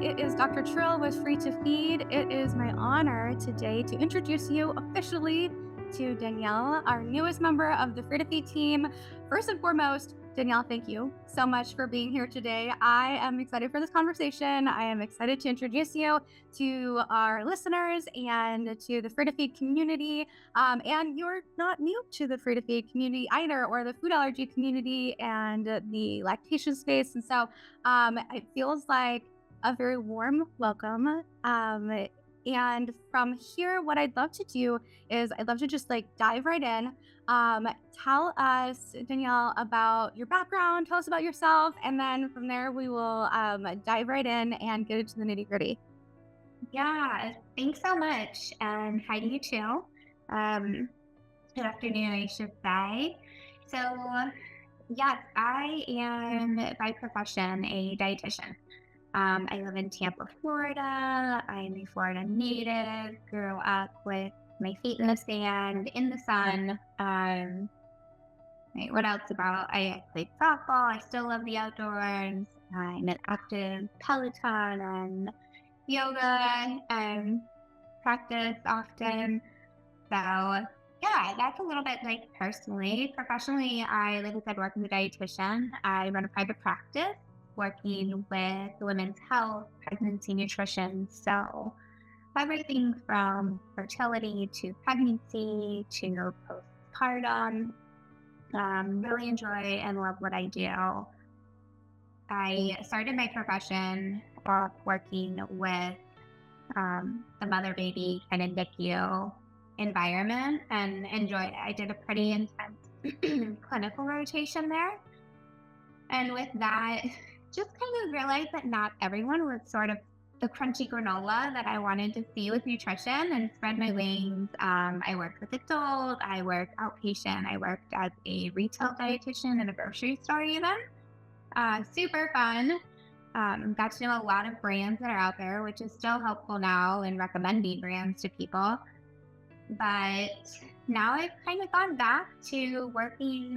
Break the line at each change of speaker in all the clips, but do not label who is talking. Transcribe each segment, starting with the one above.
It is Dr. Trill with Free to Feed. It is my honor today to introduce you officially to Danielle, our newest member of the Free to Feed team. First and foremost, Danielle, thank you so much for being here today. I am excited for this conversation. I am excited to introduce you to our listeners and to the Free to Feed community. And you're not new to the Free to Feed community either, or the food allergy community and the lactation space. And so it feels like a very warm welcome. And from here, what I'd love to do is I'd love to just dive right in. Tell us, Danielle, about your background. Tell us about yourself. And then from there, we will dive right in and get into the nitty gritty.
Yeah, thanks so much. And hi to you too. Good afternoon, I should say. So, yes, I am by profession a dietitian. I live in Tampa, Florida. I'm a Florida native, grew up with my feet in the sand, in the sun. What else about? I played softball. I still love the outdoors. I'm an active Peloton and yoga and practice often. So yeah, that's a little bit personally. Professionally, like I said, work as a dietitian. I run a private practice working with women's health, pregnancy, nutrition. So everything from fertility to pregnancy to postpartum. Really enjoy and love what I do. I started my profession off working with the mother-baby kind of NICU environment and enjoyed it. I did a pretty intense clinical rotation there. And with that, just kind of realized that not everyone was sort of the crunchy granola that I wanted to see with nutrition and spread my wings. I worked with adult, I worked outpatient, I worked as a retail dietitian in a grocery store even. Super fun. Got to know a lot of brands that are out there, which is still helpful now in recommending brands to people. But now I've kind of gone back to working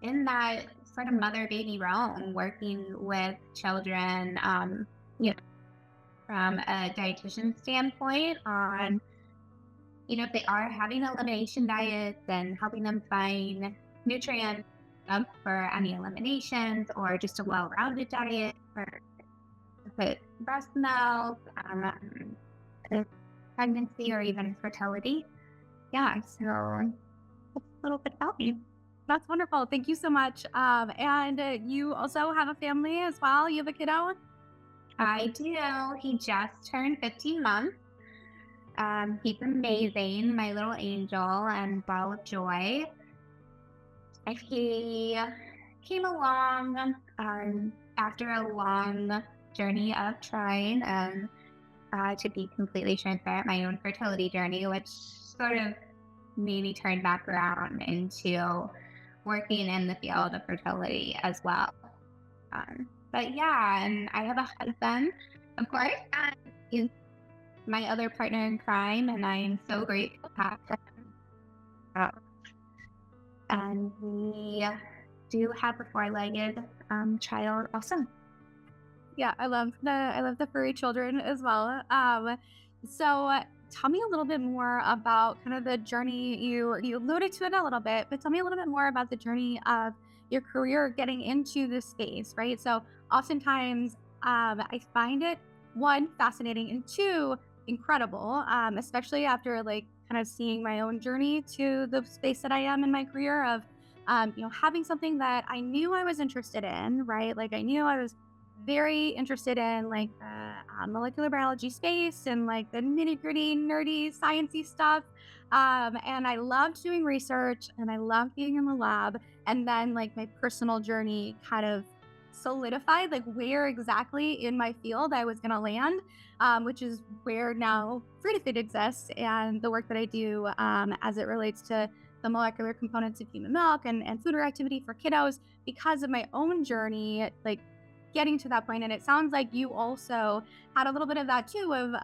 in that sort of mother-baby realm, working with children, from a dietitian standpoint on, if they are having elimination diets and helping them find nutrients for any eliminations or just a well-rounded diet for breast milk, pregnancy, or even fertility. Yeah, so that's a little bit about me.
That's wonderful. Thank you so much. And you also have a family as well. You have a kiddo?
I do. He just turned 15 months. He's amazing, my little angel and ball of joy. He came along after a long journey of trying and to be completely transparent, my own fertility journey, which sort of made me turn back around into working in the field of fertility as well. But yeah, and I have a husband, of course, and he's my other partner in crime, and I am so grateful to have him. And we do have a four-legged child also.
Yeah, I love the furry children as well. So tell me a little bit more about kind of the journey. You alluded to it a little bit, but tell me a little bit more about the journey of your career getting into this space, right? So oftentimes I find it, one, fascinating, and two, incredible, especially after kind of seeing my own journey to the space that I am in my career of, having something that I knew I was interested in, right? Like I knew I was very interested in the molecular biology space and the nitty gritty, nerdy, sciencey stuff. And I loved doing research and I loved being in the lab. And then my personal journey kind of solidified where exactly in my field I was going to land, which is where now Free to Feed exists and the work that I do as it relates to the molecular components of human milk and food reactivity for kiddos because of my own journey, getting to that point. And it sounds like you also had a little bit of that too of,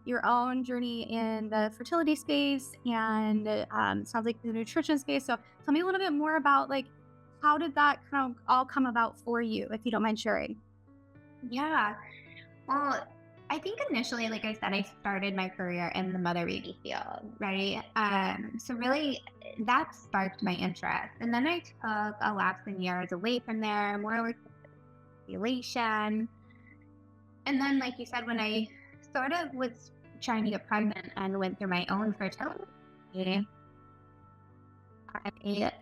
your own journey in the fertility space and sounds like the nutrition space. So tell me a little bit more about how did that kind of all come about for you, if you don't mind sharing?
Yeah. Well, I think initially, like I said, I started my career in the mother baby field, right? So really that sparked my interest. And then I took a lapse in years away from there, more with population. And then, like you said, when I sort of was trying to get pregnant and went through my own fertility, I,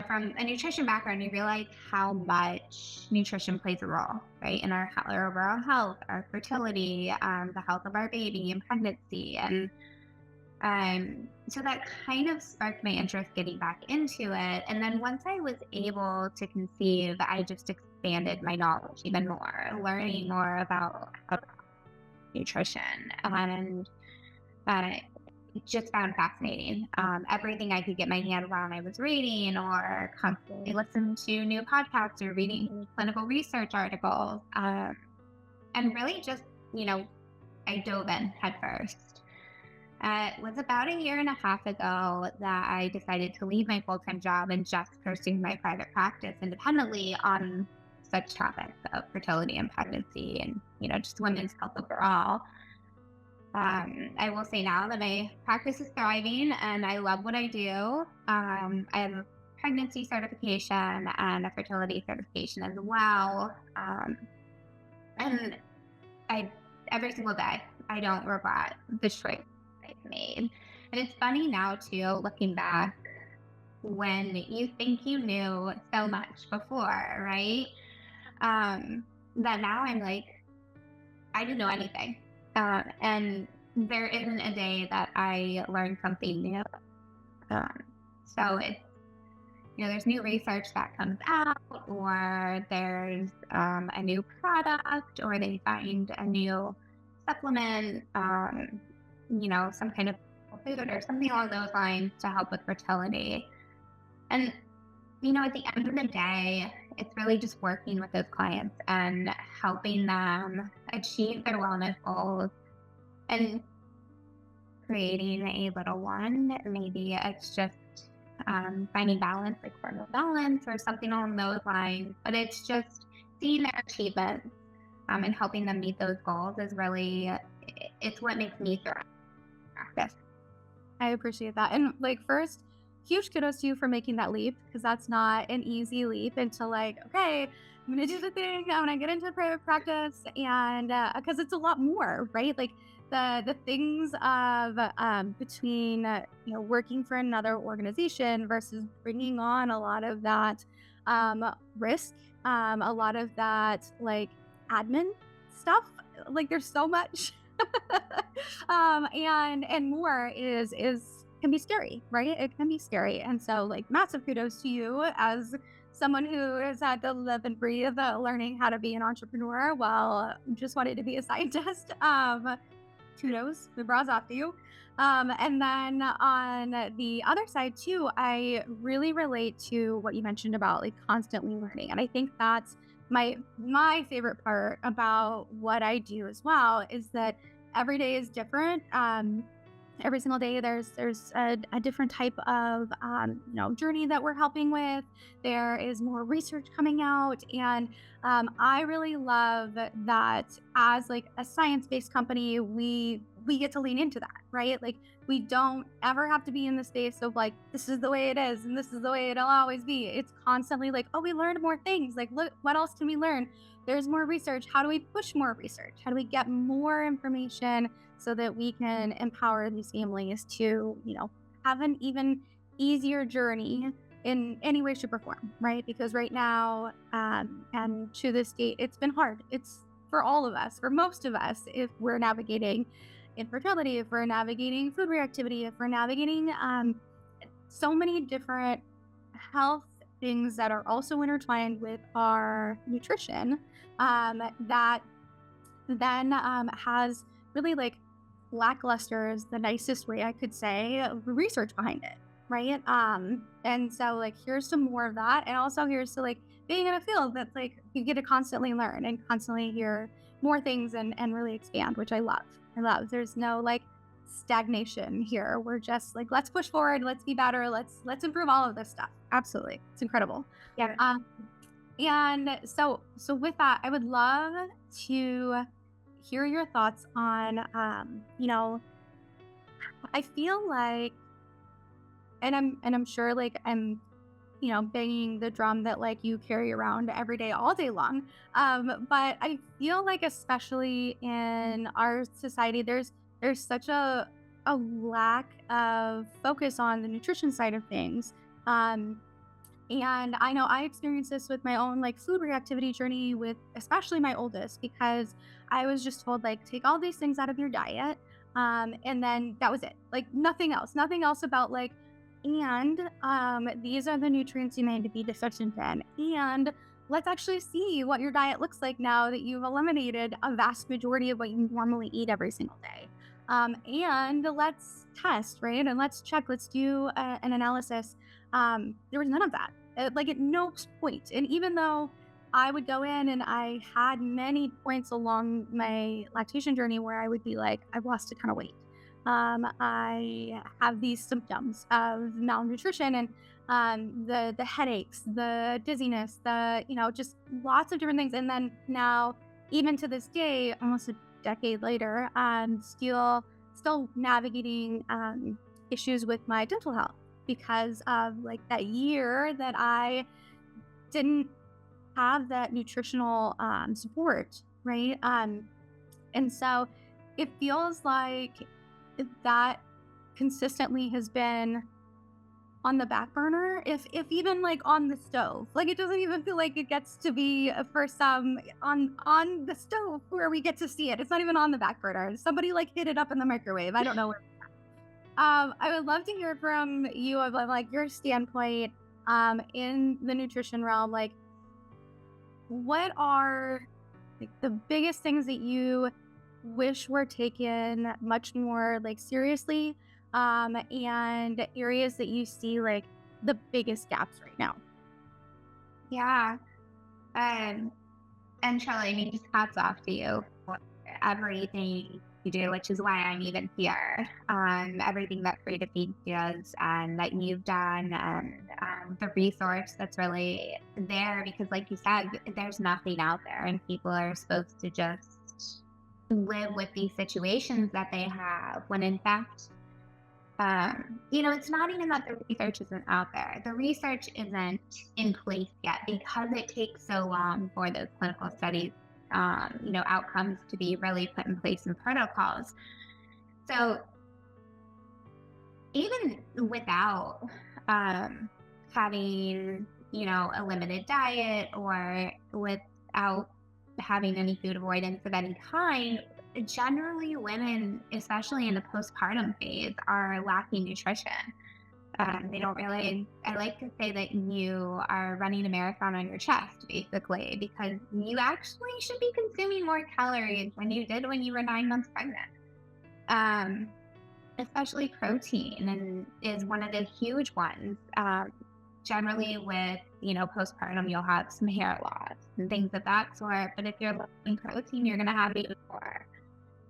from a nutrition background, you realize how much nutrition plays a role, right, in our overall health, our fertility, the health of our baby and pregnancy. And so that kind of sparked my interest getting back into it. And then once I was able to conceive, I just expanded my knowledge even more, learning more about nutrition. And I just found fascinating. Everything I could get my hands on, I was reading or constantly listening to new podcasts or reading clinical research articles. And really just, you know, I dove in head first. It was about a year and a half ago that I decided to leave my full-time job and just pursue my private practice independently on such topics of fertility and pregnancy and, just women's health overall. I will say now that my practice is thriving and I love what I do. I have a pregnancy certification and a fertility certification as well. And I, every single day, I don't regret the choice I've made. And it's funny now too, looking back, when you think you knew so much before, right? That now I'm like, I didn't know anything. And there isn't a day that I learned something new. Um, so it's, there's new research that comes out, or there's a new product, or they find a new supplement, some kind of food or something along those lines to help with fertility. And, at the end of the day, it's really just working with those clients and helping them achieve their wellness goals and creating a little one. Maybe it's just finding balance, like hormonal balance or something along those lines. But it's just seeing their achievements and helping them meet those goals is really, it's what makes me thrive in practice.
I appreciate that. And like, first, huge kudos to you for making that leap, because that's not an easy leap into like, okay, I'm going to do the thing. I'm going to get into private practice. And because it's a lot more, right? Like the things of between, working for another organization versus bringing on a lot of that risk, a lot of that like admin stuff. Like there's so much. And more is can be scary, right? It can be scary. And so like massive kudos to you as someone who has had to live and breathe learning how to be an entrepreneur while just wanted to be a scientist. Kudos, the bras off to you. And then on the other side too, I really relate to what you mentioned about like constantly learning. And I think that's my favorite part about what I do as well, is that every day is different. Every single day there's a different type of journey that we're helping with. There is more research coming out, and I really love that as like a science-based company, we get to lean into that, right? Like we don't ever have to be in the space of like, this is the way it is and this is the way it'll always be. It's constantly like, oh, we learned more things, like look, what else can we learn? There's more research. How do we push more research? How do we get more information so that we can empower these families to, have an even easier journey in any way, shape, or form, right? Because right now, and to this date, it's been hard. It's for all of us, for most of us, if we're navigating infertility, if we're navigating food reactivity, if we're navigating so many different health things that are also intertwined with our nutrition, that then has really like lackluster is the nicest way I could say research behind it, right? And so like here's some more of that, and also here's to like being in a field that's like you get to constantly learn and constantly hear more things and really expand, which I love. There's no like stagnation here. We're just like, let's push forward, let's be better, let's improve all of this stuff. Absolutely, it's incredible.
Yeah.
And so with that, I would love to hear your thoughts on, I feel like, and I'm sure like I'm, banging the drum that like you carry around every day, all day long. But I feel like especially in our society, there's such a lack of focus on the nutrition side of things. Um, and I know I experienced this with my own like food reactivity journey with especially my oldest because I was just told like take all these things out of your diet. And then that was it. Like nothing else about like and these are the nutrients you may be deficient in. And let's actually see what your diet looks like now that you've eliminated a vast majority of what you normally eat every single day. And let's test, right? And let's check, let's do an analysis. There was none of that like at no point. And even though I would go in and I had many points along my lactation journey where I would be like, I've lost a ton of weight. I have these symptoms of malnutrition and the headaches, the dizziness, the just lots of different things. And then now, even to this day, almost a decade later, I'm still navigating issues with my dental health because of like that year that I didn't have that nutritional support, right? And so it feels like that consistently has been on the back burner, if even like on the stove. Like it doesn't even feel like it gets to be for some on the stove where we get to see it. It's not even on the back burner. Somebody like hit it up in the microwave. I don't know. I would love to hear from you of like your standpoint in the nutrition realm. Like, what are like the biggest things that you wish were taken much more like seriously, and areas that you see like the biggest gaps right now?
Yeah. Um, and Charlie, I mean, just hats off to you for everything you do, which is why I'm even here. Everything that Free to Feed does and that you've done, and the resource that's really there, because, like you said, there's nothing out there, and people are supposed to just live with these situations that they have. When in fact, it's not even that the research isn't out there. The research isn't in place yet because it takes so long for those clinical studies, outcomes to be really put in place in protocols. So even without having, a limited diet or without having any food avoidance of any kind, generally women, especially in the postpartum phase, are lacking nutrition. They don't really, I like to say that you are running a marathon on your chest, basically, because you actually should be consuming more calories than you did when you were 9 months pregnant. Especially protein and is one of the huge ones. Generally with, postpartum, you'll have some hair loss and things of that sort. But if you're low in protein, you're going to have even more.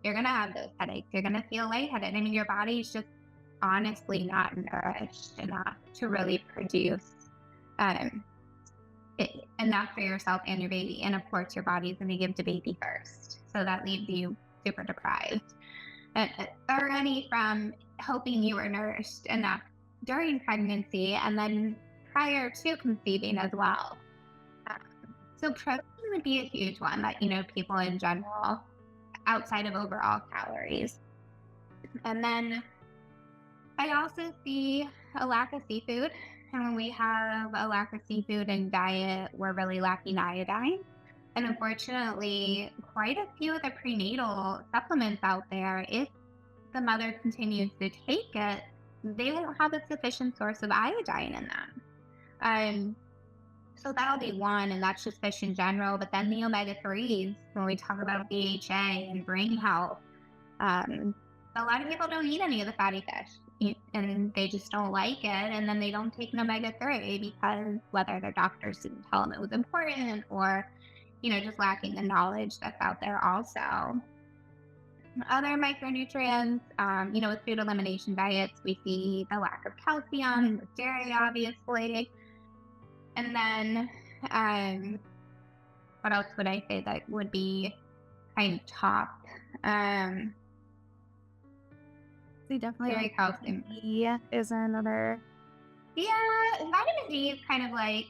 You're going to have those headaches. You're going to feel lightheaded. I mean, your body's just honestly not nourished enough to really produce enough for yourself and your baby. And of course, your body's going to give to baby first. So that leaves you super deprived. Already from hoping you were nourished enough during pregnancy and then prior to conceiving as well. So protein would be a huge one that, people in general, outside of overall calories. And then I also see a lack of seafood. And when we have a lack of seafood in diet, we're really lacking iodine. And unfortunately, quite a few of the prenatal supplements out there, if the mother continues to take it, they won't have a sufficient source of iodine in them. So that'll be one, and that's just fish in general. But then the omega-3s, when we talk about DHA and brain health, a lot of people don't eat any of the fatty fish, and they just don't like it, and then they don't take an omega-3 because whether their doctors didn't tell them it was important or, just lacking the knowledge that's out there also. Other micronutrients, with food elimination diets, we see the lack of calcium with dairy, obviously. And then Um, what else would I say that would be kind of top? Um,
So definitely
very
like vitamin
calcium.
D is another.
Yeah, vitamin D is kind of like,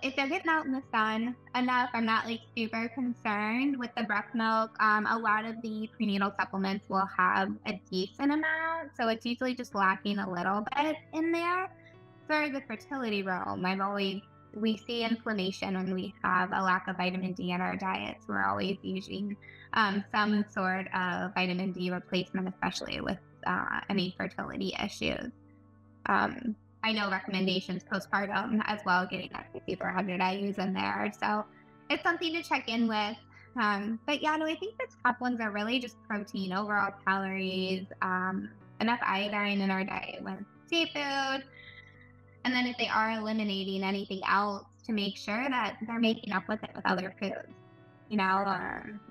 if they're getting out in the sun enough, I'm not like super concerned with the breast milk. A lot of the prenatal supplements will have a decent amount, so it's usually just lacking a little bit in there. For the fertility realm, we see inflammation when we have a lack of vitamin D in our diets. We're always using some sort of vitamin D replacement, especially with any fertility issues. I know recommendations postpartum as well, getting that 5400 IUs in there. So it's something to check in with. But yeah, no, I think the top ones are really just protein, overall calories, enough iodine in our diet with seafood. And then if they are eliminating anything else, to make sure that they're making up with it with other foods,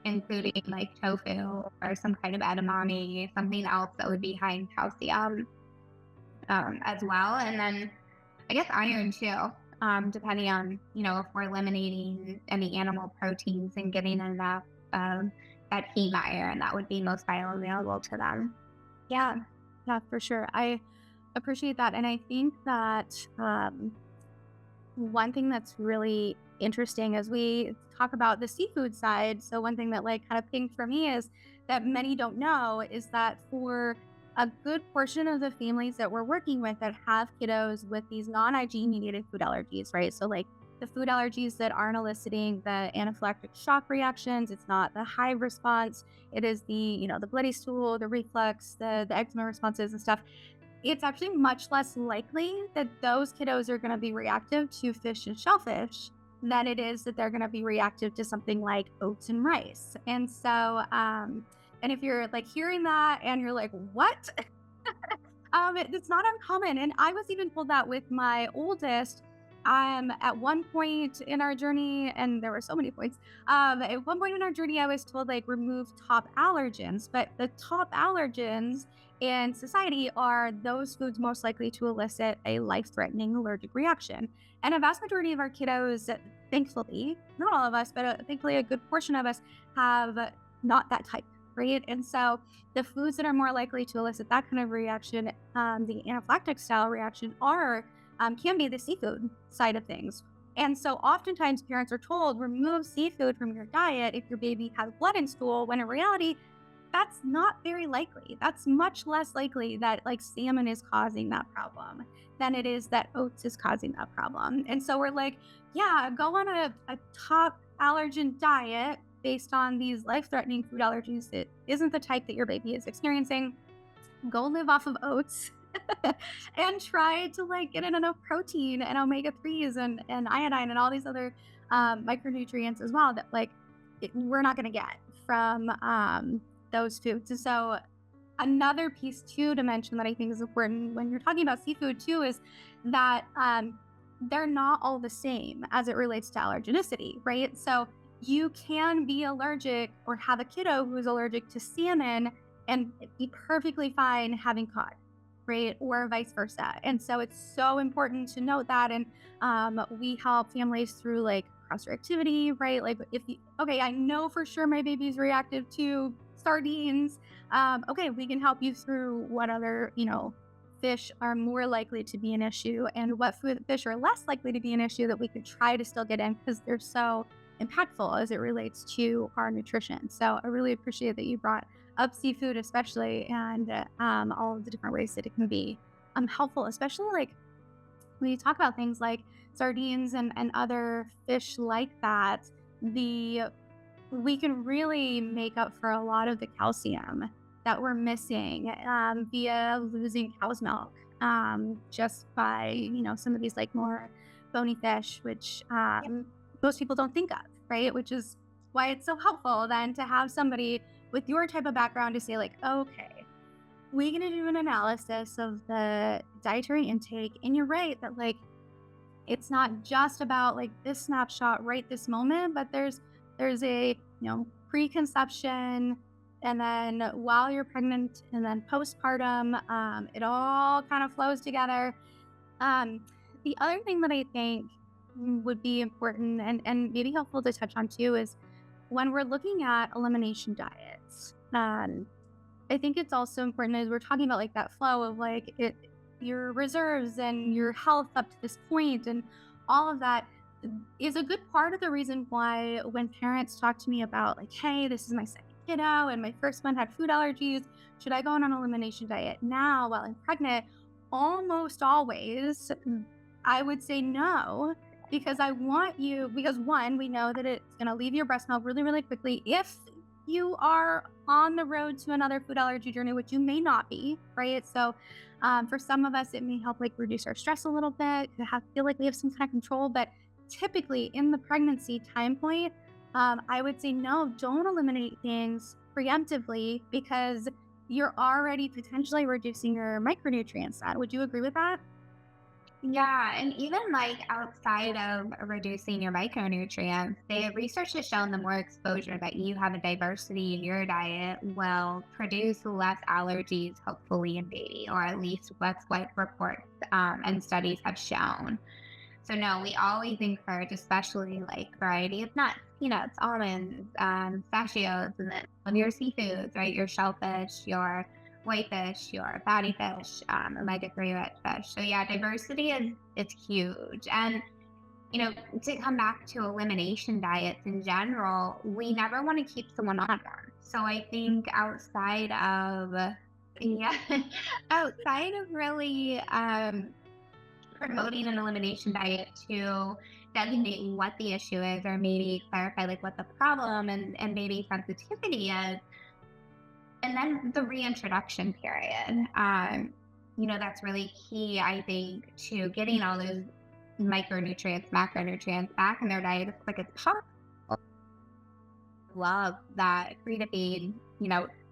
including like tofu or some kind of edamame, something else that would be high in calcium as well. And then I guess iron too, depending on, if we're eliminating any animal proteins and getting enough of that heme iron that would be most bioavailable to them.
Yeah, yeah, for sure. I appreciate that. And I think that one thing that's really interesting as we talk about the seafood side. So, one thing that like kind of pinged for me is that many don't know is that for a good portion of the families that we're working with that have kiddos with these non IG mediated food allergies, right? So, like the food allergies that aren't eliciting the anaphylactic shock reactions, it's not the hive response, it is the bloody stool, the reflux, the eczema responses and stuff. It's actually much less likely that those kiddos are going to be reactive to fish and shellfish than it is that they're going to be reactive to something like oats and rice. And so, and if you're like hearing that and you're like, what? It's not uncommon. And I was even told that with my oldest. At one point in our journey, and there were so many points. At one point in our journey, I was told like remove top allergens, but the top allergens in society are those foods most likely to elicit a life-threatening allergic reaction. And a vast majority of our kiddos, thankfully, not all of us, but thankfully a good portion of us have not that type, right? And so the foods that are more likely to elicit that kind of reaction, the anaphylactic style reaction, can be the seafood side of things. And so oftentimes parents are told remove seafood from your diet if your baby has blood in stool, when in reality, that's not very likely. That's much less likely that like salmon is causing that problem than it is that oats is causing that problem. And so we're like, yeah, go on a top allergen diet based on these life threatening food allergies that isn't the type that your baby is experiencing. Go live off of oats and try to like get in enough protein and omega 3s and iodine and all these other micronutrients as well that like we're not going to get from those foods. And so another piece too to mention that I think is important when you're talking about seafood too is that they're not all the same as it relates to allergenicity, right? So you can be allergic or have a kiddo who's allergic to salmon and be perfectly fine having cod, right? Or vice versa. And so it's so important to note that. And we help families through like cross reactivity, right? Like if you, okay, I know for sure my baby's reactive to sardines. Okay, we can help you through what other, fish are more likely to be an issue and what fish are less likely to be an issue that we could try to still get in because they're so impactful as it relates to our nutrition. So I really appreciate that you brought up seafood, especially, and all of the different ways that it can be helpful, especially like when you talk about things like sardines and other fish like that. We can really make up for a lot of the calcium that we're missing via losing cow's milk just by some of these like more bony fish, which most people don't think of, right? Which is why it's so helpful then to have somebody with your type of background to say like, okay, we're going to do an analysis of the dietary intake. And you're right that like, it's not just about like this snapshot right this moment, but there's a, preconception and then while you're pregnant and then postpartum, it all kind of flows together. The other thing that I think would be important and maybe helpful to touch on too is when we're looking at elimination diets. I think it's also important as we're talking about like that flow of like your reserves and your health up to this point and all of that is a good part of the reason why when parents talk to me about like, hey, this is my second kiddo and my first one had food allergies, should I go on an elimination diet now while I'm pregnant? Almost always, I would say no, because I want you, because one, we know that it's going to leave your breast milk really, really quickly if you are on the road to another food allergy journey, which you may not be, right? So, for some of us, it may help like reduce our stress a little bit, to have feel like we have some kind of control. But typically, in the pregnancy time point, I would say no, don't eliminate things preemptively because you're already potentially reducing your micronutrients. Would you agree with that?
Yeah, and even like outside of reducing your micronutrients, the research has shown the more exposure that you have a diversity in your diet will produce less allergies, hopefully in baby, or at least that's what reports and studies have shown. So no, we always encourage, especially like variety of nuts, peanuts, almonds, pistachios, and then of your seafoods, right? Your shellfish, your whitefish, your fatty fish, omega-3 rich fish. So yeah, diversity is huge. And to come back to elimination diets in general, we never want to keep someone on one. So I think outside of yeah, outside of really promoting an elimination diet to designate what the issue is or maybe clarify like what the problem and maybe sensitivity is, and then the reintroduction period. That's really key, I think, to getting all those micronutrients, macronutrients back in their diet as quick as possible. Love that Free to Feed,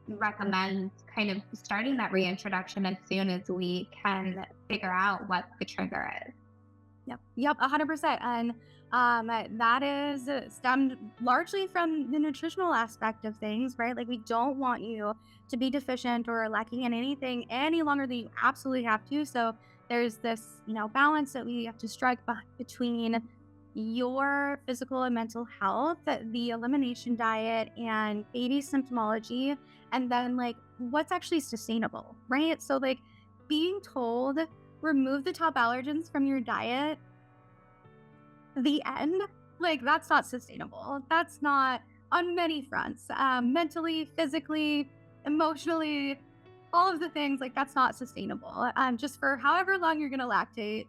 recommends kind of starting that reintroduction as soon as we can figure out what the trigger is.
Yep, 100%. And that is stemmed largely from the nutritional aspect of things, right? Like, we don't want you to be deficient or lacking in anything any longer than you absolutely have to. So, there's this, balance that we have to strike between your physical and mental health, the elimination diet, and baby symptomology, and then like what's actually sustainable, right? So, like, being told remove the top allergens from your diet, the end, like that's not sustainable. That's not on many fronts, mentally, physically, emotionally, all of the things, like that's not sustainable. Just for however long you're gonna lactate,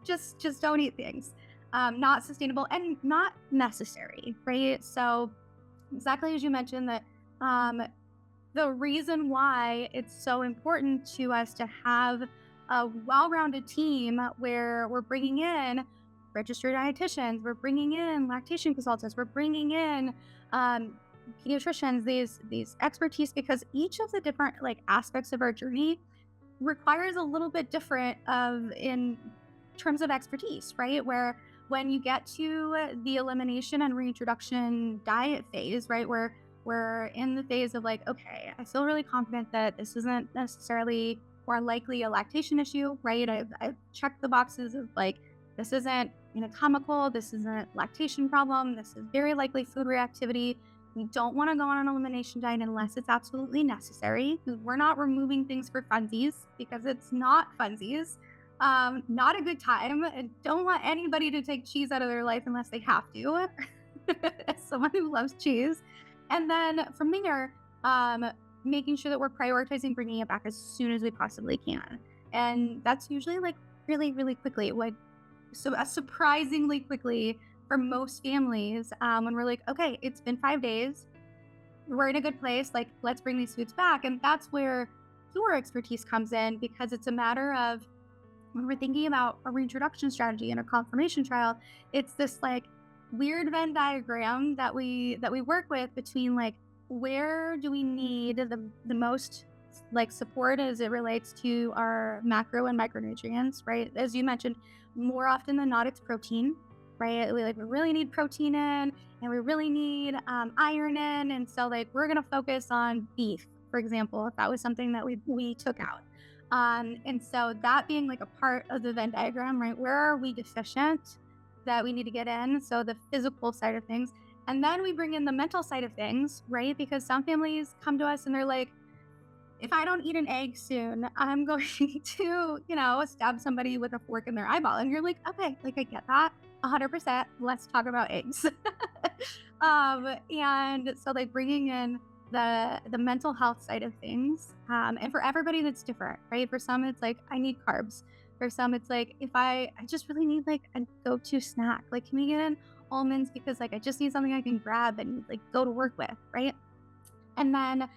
just don't eat things. Not sustainable and not necessary, right? So exactly as you mentioned that um, the reason why it's so important to us to have a well-rounded team where we're bringing in registered dietitians, we're bringing in lactation consultants, we're bringing in um, pediatricians, these expertise, because each of the different like aspects of our journey requires a little bit different of in terms of expertise, right? Where when you get to the elimination and reintroduction diet phase, right, where we're in the phase of like, okay, I feel really confident that this isn't necessarily or likely a lactation issue, right? I've checked the boxes of like, this isn't anatomical, this isn't lactation problem, this is very likely food reactivity. We don't want to go on an elimination diet unless it's absolutely necessary. We're not removing things for funsies because it's not funsies. Not a good time. And don't want anybody to take cheese out of their life unless they have to. As someone who loves cheese. And then from there, making sure that we're prioritizing bringing it back as soon as we possibly can. And that's usually like really, really quickly, like so surprisingly quickly for most families, when we're like, okay, it's been 5 days, we're in a good place, like let's bring these foods back. And that's where your expertise comes in, because it's a matter of when we're thinking about a reintroduction strategy and a confirmation trial, it's this like weird Venn diagram that we work with between like where do we need the most like support as it relates to our macro and micronutrients, right? As you mentioned, more often than not, it's protein, right? We really need protein in, and we really need iron in, and so like we're gonna focus on beef, for example, if that was something that we took out. And so that being like a part of the Venn diagram, right? Where are we deficient that we need to get in? So the physical side of things. And then we bring in the mental side of things, right? Because some families come to us and they're like, if I don't eat an egg soon, I'm going to, stab somebody with a fork in their eyeball. And you're like, okay, like I get that 100%. Let's talk about eggs. And so like bringing in the mental health side of things, and for everybody that's different, right? For some, it's like I need carbs. For some, it's like if I just really need like a go-to snack, like can we get in almonds because like I just need something I can grab and like go to work with, right? And then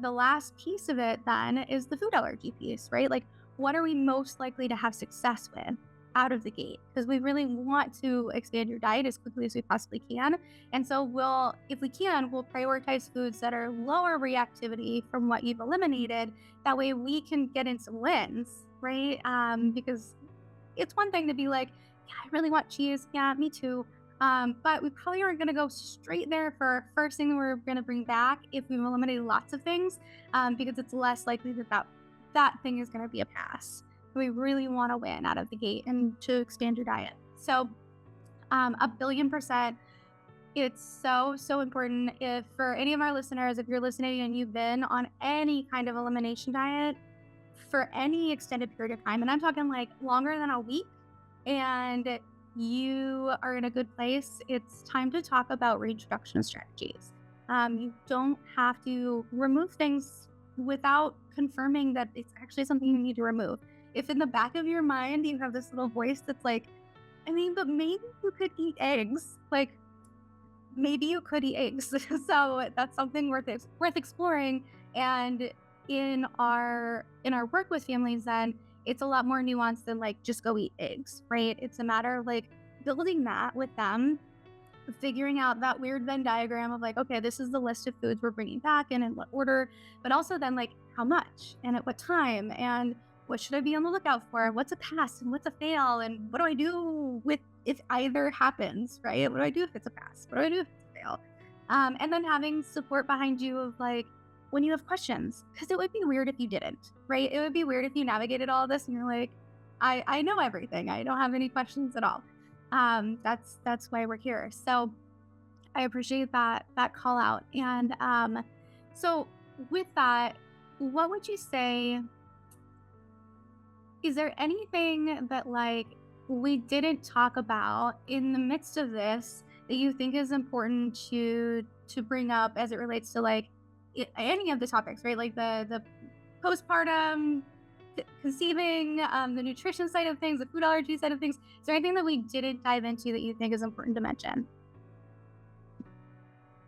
the last piece of it then is the food allergy piece, right? Like, what are we most likely to have success with out of the gate? Because we really want to expand your diet as quickly as we possibly can. And so if we can, we'll prioritize foods that are lower reactivity from what you've eliminated. That way we can get in some wins, right? Because it's one thing to be like, yeah, I really want cheese. Yeah, me too. But we probably aren't going to go straight there for our first thing that we're going to bring back if we've eliminated lots of things, because it's less likely that thing is going to be a pass. We really want to win out of the gate and to expand your diet. So, 1,000,000,000%, it's so, so important. If for any of our listeners, if you're listening and you've been on any kind of elimination diet for any extended period of time, and I'm talking like longer than a week, and you are in a good place, it's time to talk about reintroduction strategies. You don't have to remove things without confirming that it's actually something you need to remove. If in the back of your mind you have this little voice that's like, I mean, but maybe you could eat eggs. Like, maybe you could eat eggs. So that's something worth exploring. And in our work with families, then it's a lot more nuanced than like just go eat eggs, right? It's a matter of like building that with them, figuring out that weird Venn diagram of like, okay, this is the list of foods we're bringing back and in what order, but also then like how much and at what time and what should I be on the lookout for? What's a pass and what's a fail? And what do I do with if either happens, right? What do I do if it's a pass? What do I do if it's a fail? And then having support behind you of like when you have questions, because it would be weird if you didn't, right? It would be weird if you navigated all this and you're like, I know everything. I don't have any questions at all. That's why we're here. So I appreciate that call out. And so with that, what would you say? Is there anything that like we didn't talk about in the midst of this that you think is important to bring up as it relates to like any of the topics, right? Like the postpartum, conceiving, the nutrition side of things, the food allergy side of things. Is there anything that we didn't dive into that you think is important to mention?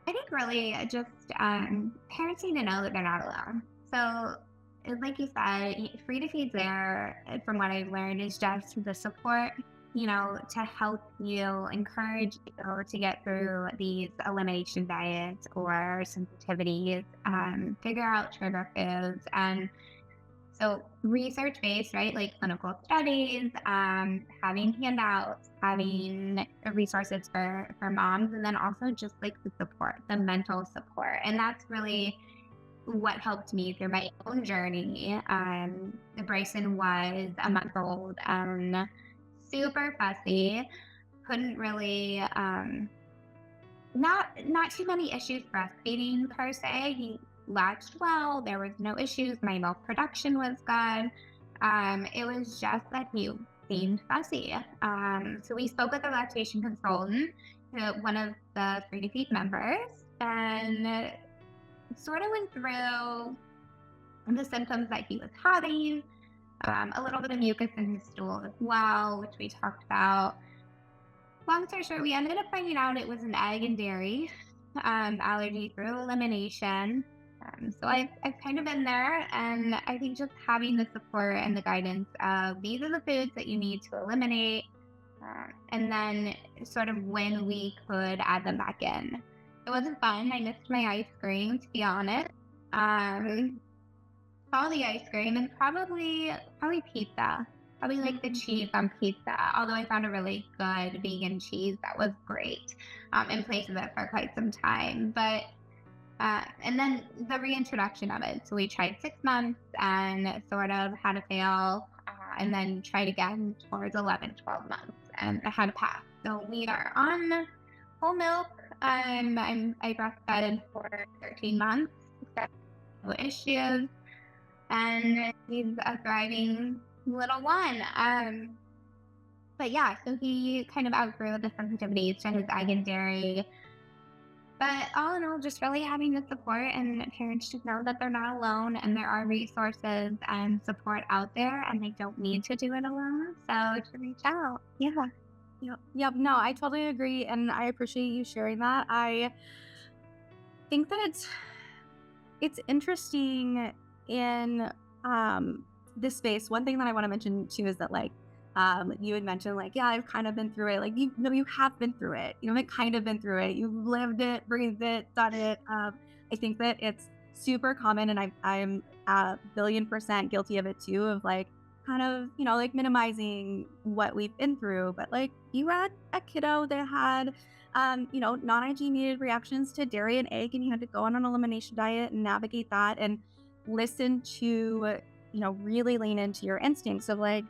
I think really just parents need to know that they're not alone. So, like you said, free to feed's there. From what I've learned, is just the support, to help you, encourage you to get through these elimination diets or sensitivities, figure out trigger foods, and so research based, right? Like clinical studies, having handouts, having resources for moms, and then also just like the support, the mental support. And that's really what helped me through my own journey. Bryson was a month old and super fussy, couldn't really, not too many issues breastfeeding per se. He latched well. There was no issues. My milk production was good. It was just that he seemed fussy. So we spoke with a lactation consultant, one of the Free to Feed members, and sort of went through the symptoms that he was having, a little bit of mucus in his stool as well, which we talked about. Long story short, we ended up finding out it was an egg and dairy allergy through elimination. So I've kind of been there, and I think just having the support and the guidance of these are the foods that you need to eliminate, and then sort of when we could add them back in. It wasn't fun. I missed my ice cream, to be honest. All the ice cream and probably pizza. Probably like the cheese on pizza, although I found a really good vegan cheese that was great in place of it for quite some time. But And then the reintroduction of it. So we tried 6 months and sort of had a fail, and then tried again towards 11, 12 months and I had a pass. So we are on whole milk. I breastfed for 13 months, no issues, and he's a thriving little one. But yeah, so he kind of outgrew the sensitivities to his egg and dairy. But all in all, just really having the support and parents just know that they're not alone and there are resources and support out there and they don't need to do it alone. So to reach out. Yeah.
Yep. Yep. No, I totally agree. And I appreciate you sharing that. I think that it's interesting in this space. One thing that I want to mention too is that like you had mentioned like, yeah, I've kind of been through it. Like you know, you have been through it. You haven't kind of been through it. You've lived it, breathed it, done it. I think that it's super common and I'm a billion% guilty of it too, of like kind of, you know, like minimizing what we've been through. But like you had a kiddo that had you know, non-IG mediated reactions to dairy and egg, and you had to go on an elimination diet and navigate that and listen to, you know, really lean into your instincts of like,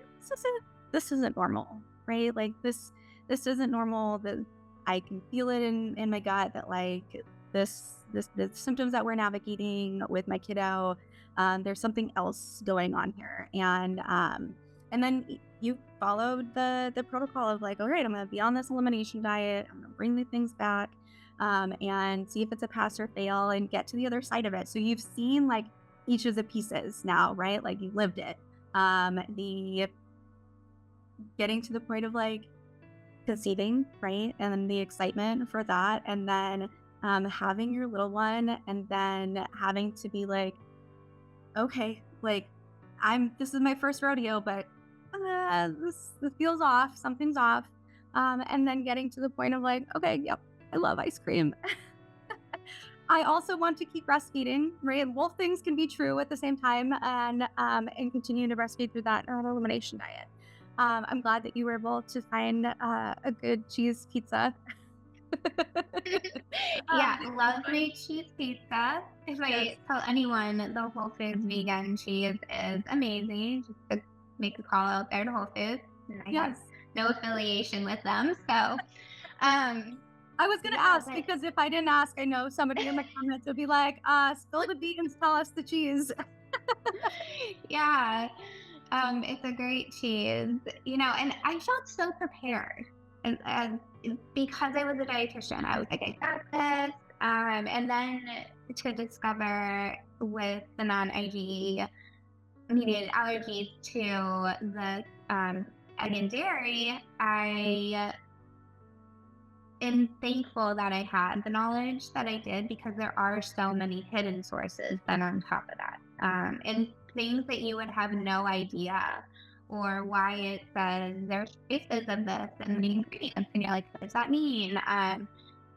this isn't normal, right? Like this isn't normal. That I can feel it in my gut that like the symptoms that we're navigating with my kiddo, there's something else going on here. And then you followed the protocol of like, all right, I'm going to be on this elimination diet. I'm going to bring the things back, and see if it's a pass or fail and get to the other side of it. So you've seen like each of the pieces now, right? Like you lived it. The getting to the point of like conceiving, right? And then the excitement for that. And then having your little one and then having to be like, okay, like this is my first rodeo, but this feels off, something's off. And then getting to the point of like, okay, yep, I love ice cream. I also want to keep breastfeeding, right? Both things can be true at the same time, and continue to breastfeed through that elimination diet. I'm glad that you were able to find a good cheese pizza.
Yeah,
um,
love my cheese pizza. If
yes,
I tell anyone the Whole Foods vegan cheese is amazing, just to make a call out there to Whole Foods. And I have
yes.
no affiliation with them. So um
I was gonna
yeah,
ask
but
because if I didn't ask, I know somebody in the comments would be like, spill the beans, tell us the cheese.
yeah, it's a great cheese, and I felt so prepared. And because I was a dietitian, I was like, I got this. And then to discover with the non-IgE mediated allergies to the egg and dairy, I am thankful that I had the knowledge that I did because there are so many hidden sources that are on top of that. And things that you would have no idea or why it says there's traces of this and the ingredients. And you're like, what does that mean?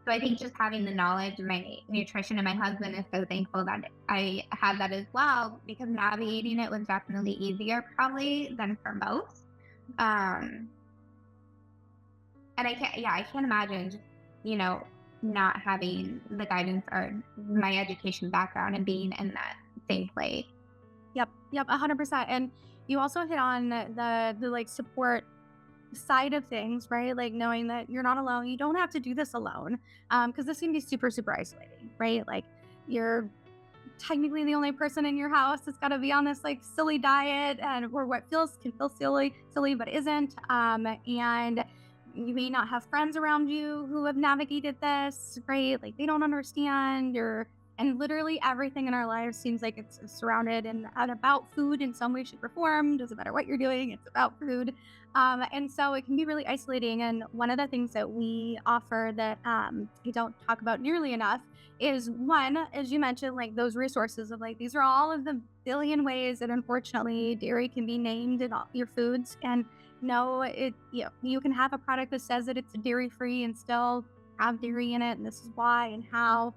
So I think just having the knowledge of my nutrition and my husband is so thankful that I had that as well because navigating it was definitely easier probably than for most. Um, and I can't imagine just, you know, not having the guidance or my education background and being in that same place.
Yep, yep, 100%. And you also hit on the like support side of things, right? Like knowing that you're not alone. You don't have to do this alone, because this can be super, super isolating, right? Like you're technically the only person in your house that's got to be on this like silly diet and or what feels can feel silly but isn't. And you may not have friends around you who have navigated this, right? Like they don't understand or and literally everything in our lives seems like it's surrounded and about food in some way, shape, or form. Doesn't matter what you're doing, it's about food. And so it can be really isolating. And one of the things that we offer that we don't talk about nearly enough is one, as you mentioned, like those resources of like these are all of the billion ways that unfortunately dairy can be named in all your foods. And no, you can have a product that says that it's dairy free and still have dairy in it, and this is why and how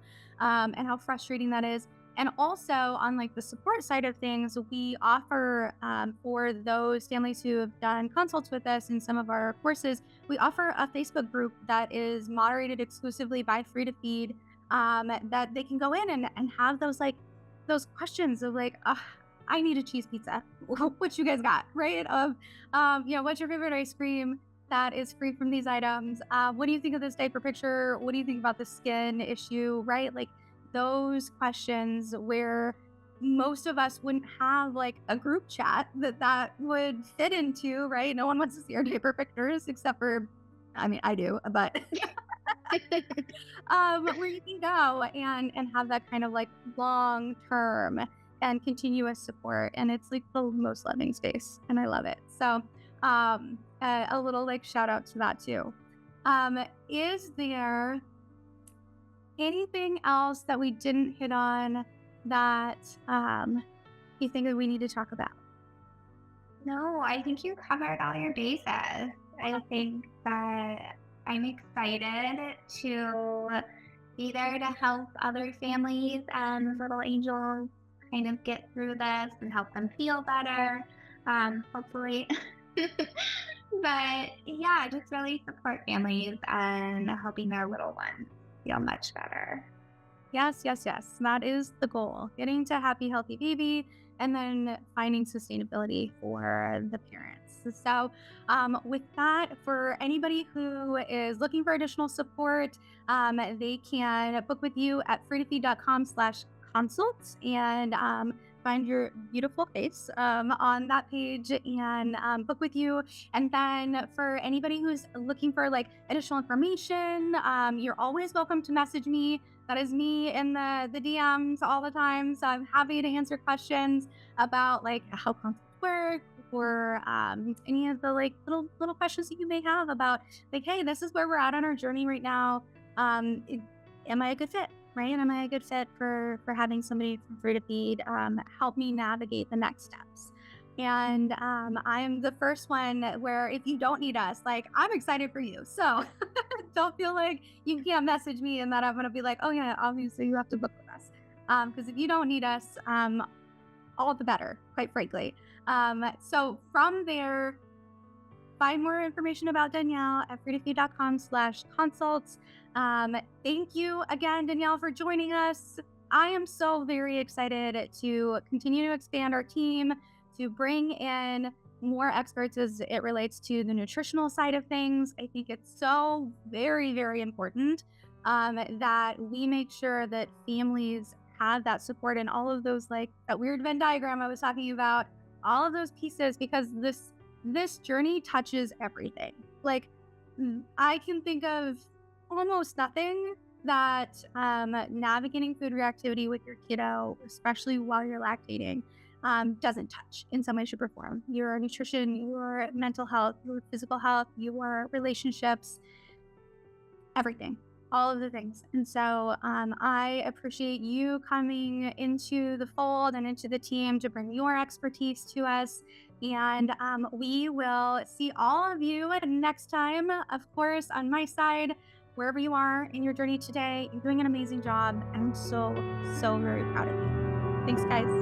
frustrating that is. And also on like the support side of things, we offer for those families who have done consults with us in some of our courses, we offer a Facebook group that is moderated exclusively by Free to Feed. that they can go in and have those like those questions of like, I need a cheese pizza. What you guys got, right? Of, what's your favorite ice cream that is free from these items? What do you think of this diaper picture? What do you think about the skin issue, right? Like those questions where most of us wouldn't have like a group chat that would fit into, right? No one wants to see our diaper pictures except for, I mean, I do, but where you can go and have that kind of like long term and continuous support, and it's like the most loving space, and I love it. So, a little like shout out to that too. Is there anything else that we didn't hit on that you think that we need to talk about?
No, I think you covered all your bases. I think that I'm excited to be there to help other families and little angels kind of get through this and help them feel better, hopefully. But yeah, just really support families and helping their little ones feel much better.
Yes, yes, yes. That is the goal. Getting to happy, healthy baby and then finding sustainability for the parents. So, with that, for anybody who is looking for additional support, they can book with you at freetofeed.com/consults and find your beautiful face on that page and book with you. And then for anybody who's looking for like additional information, you're always welcome to message me. That is me in the DMs all the time. So I'm happy to answer questions about like how consults work or any of the like little questions that you may have about like, hey, this is where we're at on our journey right now. Am I a good fit? Right? Am I a good fit for having somebody from Free to Feed help me navigate the next steps? And I'm the first one where if you don't need us, like I'm excited for you. So don't feel like you can't message me and that I'm going to be like, oh yeah, obviously you have to book with us. Because if you don't need us, all the better, quite frankly. So from there, find more information about Danielle at freetofeed.com/consults. Thank you again, Danielle, for joining us. I am so very excited to continue to expand our team, to bring in more experts as it relates to the nutritional side of things. I think it's so very, very important that we make sure that families have that support and all of those, like that weird Venn diagram I was talking about, all of those pieces, because this journey touches everything. Like I can think of almost nothing that navigating food reactivity with your kiddo, especially while you're lactating, doesn't touch in some way, shape, or form. Your nutrition, your mental health, your physical health, your relationships, everything, all of the things. And so I appreciate you coming into the fold and into the team to bring your expertise to us. And we will see all of you next time, of course, on my side, wherever you are in your journey today. You're doing an amazing job. I'm so, so very proud of you. Thanks, guys.